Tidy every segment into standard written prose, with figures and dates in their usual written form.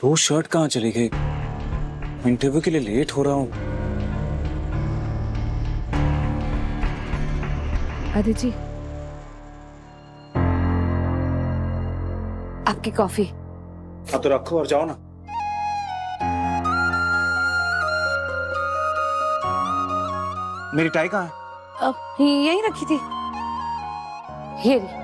वो शर्ट कहाँ चली गई? इंटरव्यू के लिए लेट हो रहा हूँ। आदित्य जी, आपकी कॉफी। हाँ तो रखो और जाओ ना। मेरी टाई कहाँ है? अब यही रखी थी। ये रही।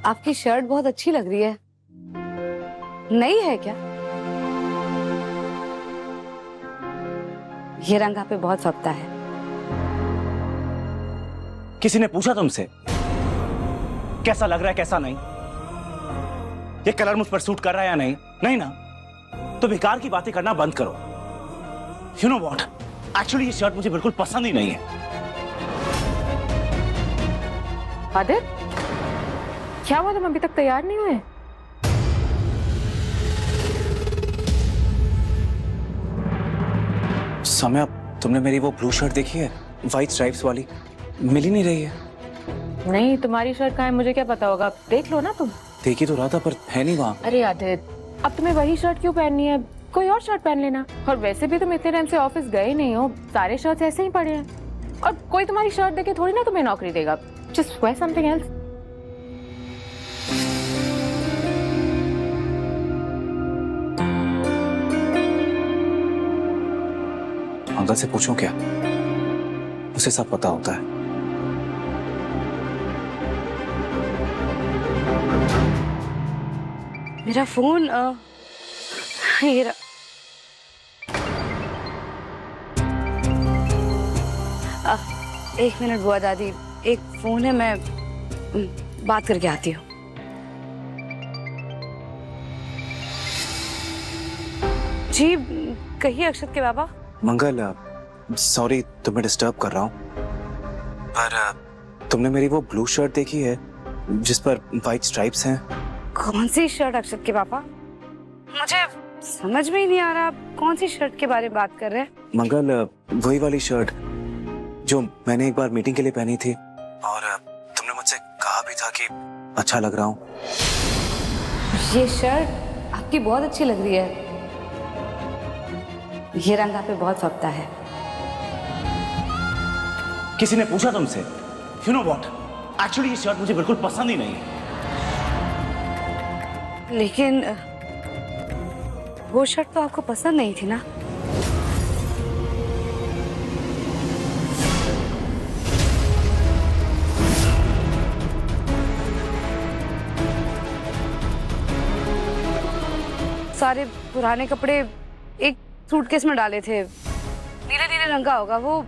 आपकी शर्ट बहुत अच्छी लग रही है। नई है क्या? ये रंग आप पे बहुत फबता है। किसी ने पूछा तुमसे कैसा लग रहा है कैसा नहीं? ये कलर मुझ पर सूट कर रहा है या नहीं? नहीं ना, तो बेकार की बातें करना बंद करो। यू नो व्हाट, एक्चुअली ये शर्ट मुझे बिल्कुल पसंद ही नहीं है। आदित्य, क्या हुआ? तुम अभी तक तैयार नहीं हुए? समय, तुमने मेरी वो ब्लू शर्ट देखी है, व्हाइट स्ट्राइप्स वाली? मिल ही नहीं रही है। नहीं, तुम्हारी शर्ट कहाँ है मुझे क्या पता होगा? देख लो ना तुम। देखी तो रहा था पर है नहीं वहाँ। अरे आदित्य, अब तुम्हें वही शर्ट क्यों पहननी है? कोई और शर्ट पहन लेना। और वैसे भी तुम इतने टाइम से ऑफिस गए नहीं हो, सारे शर्ट्स ऐसे ही पड़े हैं। और कोई तुम्हारी शर्ट देखे थोड़ी ना तुम्हें नौकरी देगा। Just wear something else. Uncle से पूछूं क्या? उसे सब पता होता है। मेरा फोन ये रहा। एक मिनट बुआ दादी, एक फोन है, मैं बात करके आती हूँ। जी कहिए अक्षत के बाबा। मंगल, सॉरी तुम्हें डिस्टर्ब कर रहा हूँ, पर तुमने मेरी वो ब्लू शर्ट देखी है जिस पर व्हाइट स्ट्राइप्स हैं? कौन सी शर्ट अक्षत के पापा? मुझे समझ में ही नहीं आ रहा आप कौन सी शर्ट के बारे में बात कर रहे हैं। मंगल, वही वाली शर्ट जो मैंने एक बार मीटिंग के लिए पहनी थी और तुमने मुझसे कहा भी था कि अच्छा लग रहा हूँ। ये शर्ट आपकी बहुत अच्छी लग रही है। ये रंग आप पे बहुत फबता है। किसी ने पूछा तुमसे? यू नो व्हाट, एक्चुअली ये शर्ट मुझे बिल्कुल पसंद ही नहीं है। लेकिन वो शर्ट तो आपको पसंद नहीं थी ना? सारे पुराने कपड़े एक सूटकेस में डाले थे, नीले नीले रंग का होगा वो।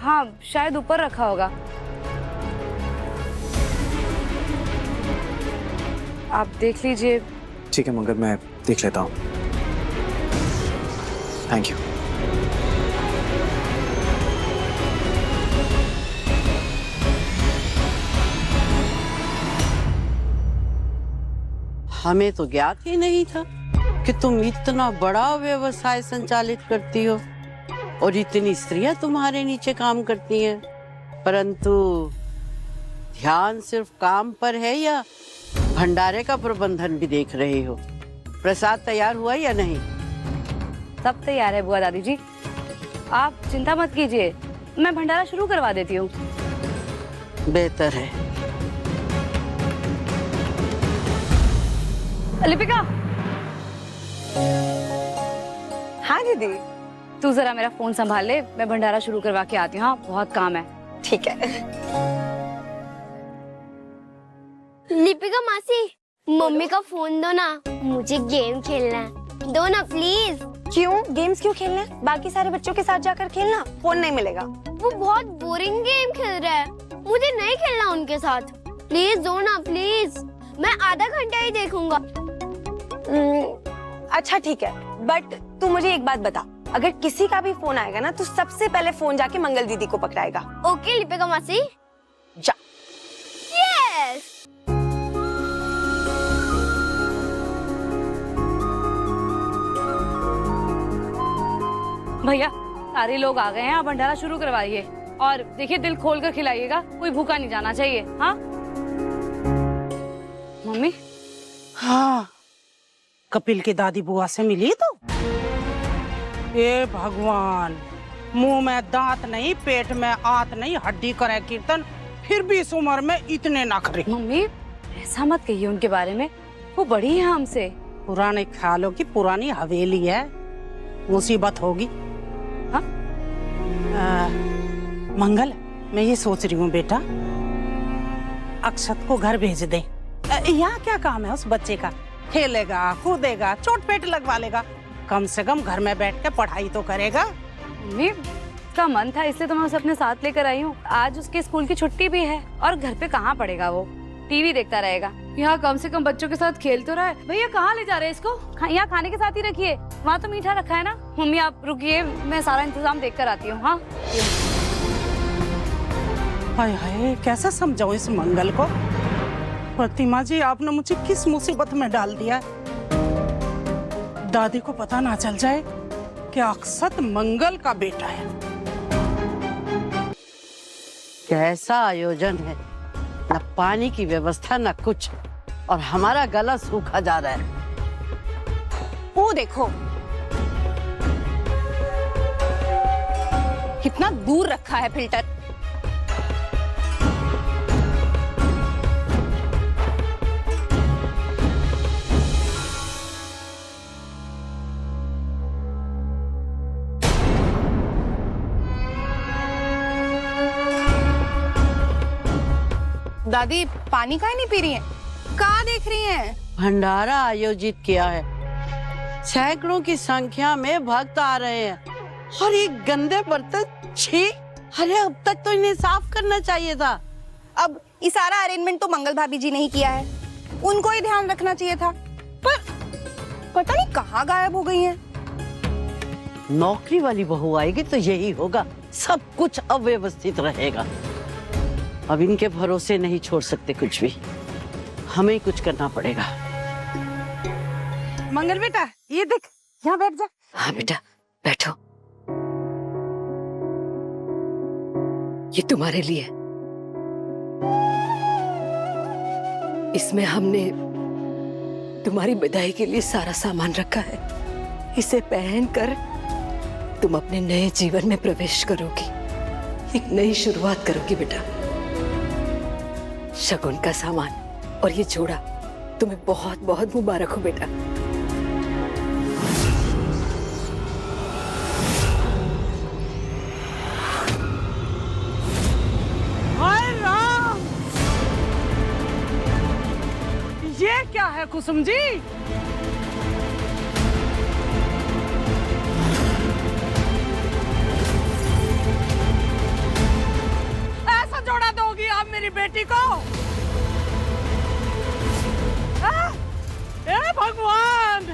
हाँ शायद ऊपर रखा होगा। आप देख लीजिए। ठीक है मंगल, मैं देख लेता हूँ। Thank you. हमें तो ज्ञात ही नहीं था कि तुम इतना बड़ा व्यवसाय संचालित करती हो और इतनी स्त्रियां तुम्हारे नीचे काम करती हैं। परंतु ध्यान सिर्फ काम पर है या भंडारे का प्रबंधन भी देख रहे हो? प्रसाद तैयार हुआ या नहीं? सब तैयार है बुआ दादी जी, आप चिंता मत कीजिए, मैं भंडारा शुरू करवा देती हूँ। बेहतर है। लिपिका। हाँ दीदी। तू जरा मेरा फोन संभाल ले, मैं भंडारा शुरू करवा के आती हूँ। हाँ बहुत काम है। ठीक है। लिपिका मासी, मम्मी का फोन दो ना, मुझे गेम खेलना है। दो ना प्लीज। क्यों? गेम्स क्यों खेलना है? बाकी सारे बच्चों के साथ जाकर खेलना, फोन नहीं मिलेगा। वो बहुत बोरिंग गेम खेल रहा है, मुझे नहीं खेलना उनके साथ। प्लीज दो ना प्लीज, मैं आधा घंटा ही देखूंगा। अच्छा ठीक है, बट तू मुझे एक बात बता, अगर किसी का भी फोन आएगा ना तो सबसे पहले फोन जाके मंगल दीदी को पकड़ाएगा। ओके लिपिका मासी, जा। यस। भैया सारे लोग आ गए हैं, आप भंडारा शुरू करवाइए और देखिए दिल खोल कर खिलाइएगा, कोई भूखा नहीं जाना चाहिए। हाँ मम्मी? हाँ, कपिल की दादी बुआ से मिली तो? ए भगवान, मुंह में दांत नहीं, पेट में आत नहीं, हड्डी करे कीर्तन, फिर भी इस उम्र में इतने नखरे। मम्मी ऐसा मत कहिए उनके बारे में, वो बड़ी है हमसे। पुराने ख्यालों की पुरानी हवेली है, मुसीबत होगी। हाँ? मंगल, मैं ये सोच रही हूँ बेटा, अक्षत को घर भेज दे। यहाँ क्या काम है उस बच्चे का? खेलेगा, कूदेगा, चोट पेट लगवा लेगा, कम से कम घर में बैठ के पढ़ाई तो करेगा। मम्मी उसका मन था इसलिए तो मैं उसे अपने साथ लेकर आई हूँ। आज उसके स्कूल की छुट्टी भी है और घर पे कहाँ पढ़ेगा, वो टीवी देखता रहेगा। यहाँ कम से कम बच्चों के साथ खेल तो रहा है। भैया कहाँ ले जा रहे हैं इसको? यहाँ खाने के साथ ही रखिए, वहाँ तो मीठा रखा है ना। मम्मी आप रुकिए, मैं सारा इंतजाम देख कर आती हूँ। हाँ हाय हाय, कैसे समझाऊं इस मंगल को? प्रतिमा जी, आपने मुझे किस मुसीबत में डाल दिया? दादी को पता ना चल जाए कि अक्षत मंगल का बेटा है। कैसा आयोजन है, न पानी की व्यवस्था न कुछ, और हमारा गला सूखा जा रहा है। वो देखो कितना दूर रखा है फिल्टर। दादी पानी काहे नहीं पी रही हैं? कहाँ देख रही हैं? भंडारा आयोजित किया है, सैकड़ों की संख्या में भक्त आ रहे हैं, और ये गंदे बर्तन, छी! अरे अब तक तो इन्हें साफ करना चाहिए था। अब ये सारा अरेंजमेंट तो मंगल भाभी जी ने ही किया है, उनको ही ध्यान रखना चाहिए था, पर पता नहीं कहाँ गायब हो गई हैं। नौकरी वाली बहू आएगी तो यही होगा, सब कुछ अव्यवस्थित रहेगा। अब इनके भरोसे नहीं छोड़ सकते कुछ भी, हमें ही कुछ करना पड़ेगा। मंगल बेटा, ये देख, यहाँ बैठ जा। हाँ बेटा बैठो, ये तुम्हारे लिए। इसमें हमने तुम्हारी विदाई के लिए सारा सामान रखा है। इसे पहनकर तुम अपने नए जीवन में प्रवेश करोगी, एक नई शुरुआत करोगी बेटा। शगुन का सामान और ये जोड़ा तुम्हें बहुत बहुत मुबारक हो बेटा। हाय राम, ये क्या है कुसुम जी? ऐसा जोड़ा दोगी आप मेरी बेटी को? ए भगवान,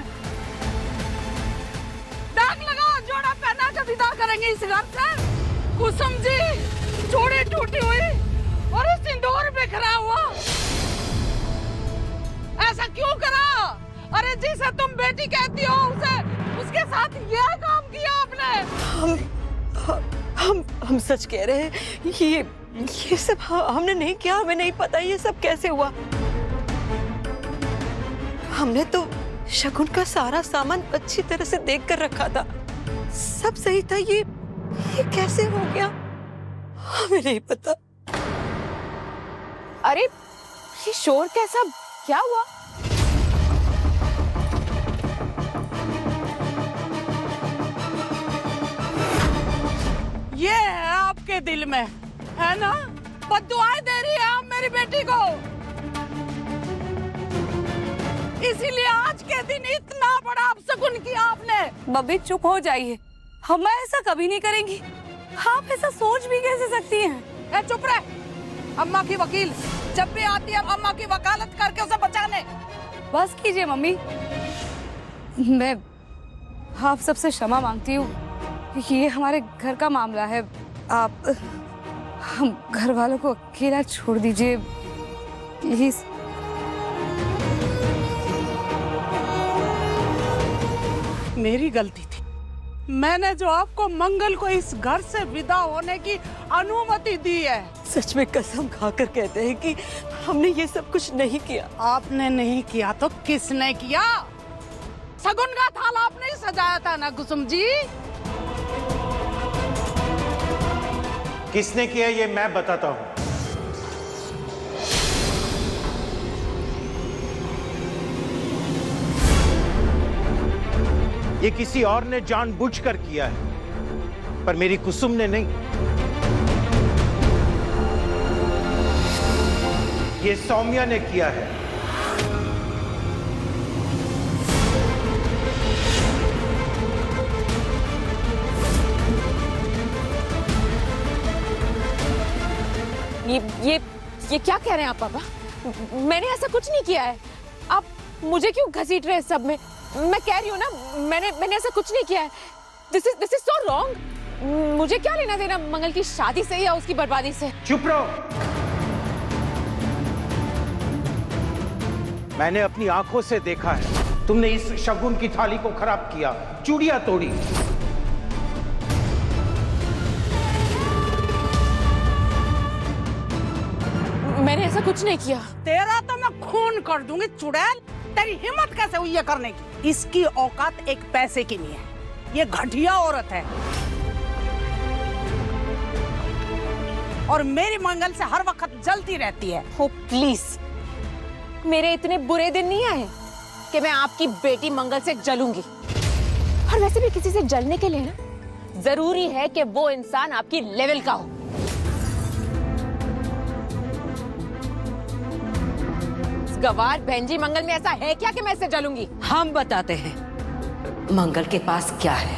दाग लगाओ, जोड़ा पहना के विदा करेंगे इस घर से। कुसुम जी, जोड़ी टूटी हुई और सिंदूर बिखरा हुआ, ऐसा क्यों करा? अरे जिसे तुम बेटी कहती हो उसे, उसके साथ ये काम किया आपने? हम सच कह रहे हैं, ये सब हमने नहीं किया, हमें नहीं पता ये सब कैसे हुआ। हमने तो शगुन का सारा सामान अच्छी तरह से देख कर रखा था, सब सही था। ये कैसे हो गया हमें नहीं पता। अरे ये शोर कैसा, क्या हुआ? ये है आपके दिल में, है ना? बद्दुआएं दे रही है आप मेरी बेटी को, इसीलिए आज के दिन इतना बड़ा अपशगुन किया आपने। बब्बी चुप हो जाइए, हम ऐसा कभी नहीं करेंगी। आप ऐसा सोच भी कैसे सकती हैं? ए चुप रहे, अम्मा की वकील जब भी आती है अम्मा की वकालत करके उसे बचाने। बस कीजिए मम्मी, मैं आप सबसे क्षमा मांगती हूँ, ये हमारे घर का मामला है। आप हम घर वालों को अकेला छोड़ दीजिए प्लीज। मेरी गलती थी, मैंने जो आपको मंगल को इस घर से विदा होने की अनुमति दी है। सच में कसम खाकर कहते हैं कि हमने ये सब कुछ नहीं किया। आपने नहीं किया तो किसने किया? सगुन का थाल आपने ही सजाया था ना कुसुम जी। किसने किया ये मैं बताता हूं। ये किसी और ने जानबूझकर किया है, पर मेरी कुसुम ने नहीं। ये सौम्या ने किया है। ये क्या कह रहे हैं आप पापा? मैंने ऐसा कुछ नहीं किया है। आप मुझे क्यों घसीट रहे हैं सब में? मैं कह रही हूँ ना, मैंने ऐसा कुछ नहीं किया है। This is so wrong. मुझे क्या लेना देना मंगल की शादी से या उसकी बर्बादी से? चुप रहो। मैंने अपनी आंखों से देखा है, तुमने इस शगुन की थाली को खराब किया, चूड़ियां तोड़ी। मैंने ऐसा कुछ नहीं किया। तेरा तो मैं खून कर दूंगी चुड़ैल। तेरी हिम्मत कैसे हुई ये करने की? इसकी औकात एक पैसे की नहीं है। ये घटिया औरत है और मेरी मंगल से हर वक्त जलती रहती है। ओ प्लीज, मेरे इतने बुरे दिन नहीं आए कि मैं आपकी बेटी मंगल से जलूंगी। और वैसे भी किसी से जलने के लिए ना जरूरी है कि वो इंसान आपकी लेवल का हो। गवार बहन जी, मंगल में ऐसा है क्या कि मैं इससे जलूंगी? हम बताते हैं मंगल के पास क्या है।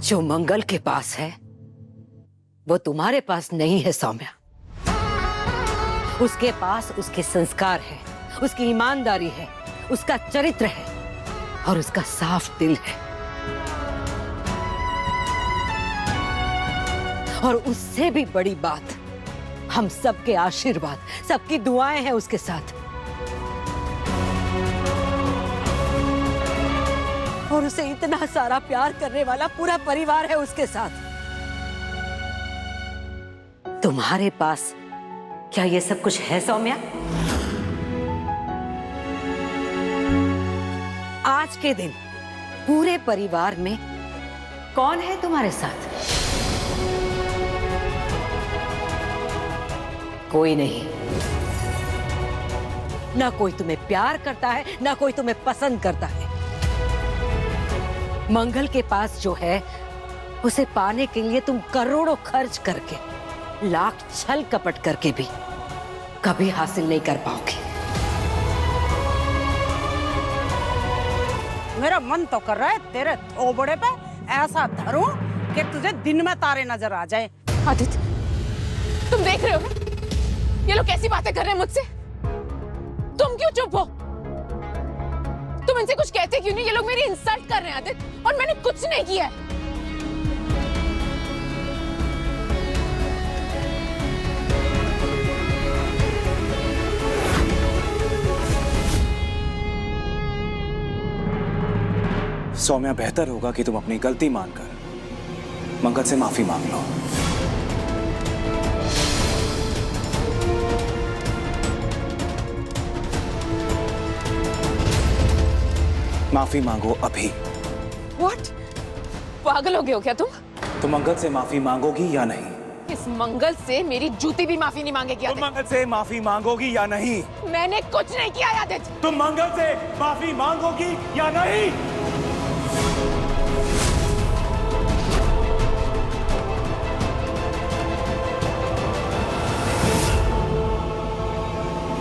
जो मंगल के पास है वो तुम्हारे पास नहीं है सौम्या। उसके पास उसके संस्कार है, उसकी ईमानदारी है, उसका चरित्र है और उसका साफ दिल है। और उससे भी बड़ी बात, हम सबके आशीर्वाद, सबकी दुआएं हैं उसके साथ। और उसे इतना सारा प्यार करने वाला पूरा परिवार है उसके साथ। तुम्हारे पास क्या ये सब कुछ है सौम्या? आज के दिन पूरे परिवार में कौन है तुम्हारे साथ? कोई नहीं। ना कोई तुम्हें प्यार करता है, ना कोई तुम्हें पसंद करता है। मंगल के पास जो है उसे पाने के लिए तुम करोड़ों खर्च करके, लाख छल कपट करके भी कभी हासिल नहीं कर पाओगे। मेरा मन तो कर रहा है तेरे थोबड़े पे ऐसा धरूं कि तुझे दिन में तारे नजर आ जाए। आदित्य, तुम देख रहे हो ना ये लोग कैसी बातें कर रहे हैं मुझसे? तुम क्यों चुप हो? तुम इनसे कुछ कहते क्यों नहीं? ये लोग मेरी इंसल्ट कर रहे हैं आदित्य, और मैंने कुछ नहीं किया है। सौम्या, बेहतर होगा कि तुम अपनी गलती मानकर मंगल से माफी मांग लो। माफी मांगो अभी। What? पागल हो गए हो क्या तुम? तो मंगल से माफी मांगोगी या नहीं? इस मंगल से मेरी जूती भी माफी नहीं मांगेगी तुम मंगल से माफी मांगोगी या नहीं? मैंने कुछ नहीं किया आदित्य। तुम मंगल से माफी मांगोगी या नहीं?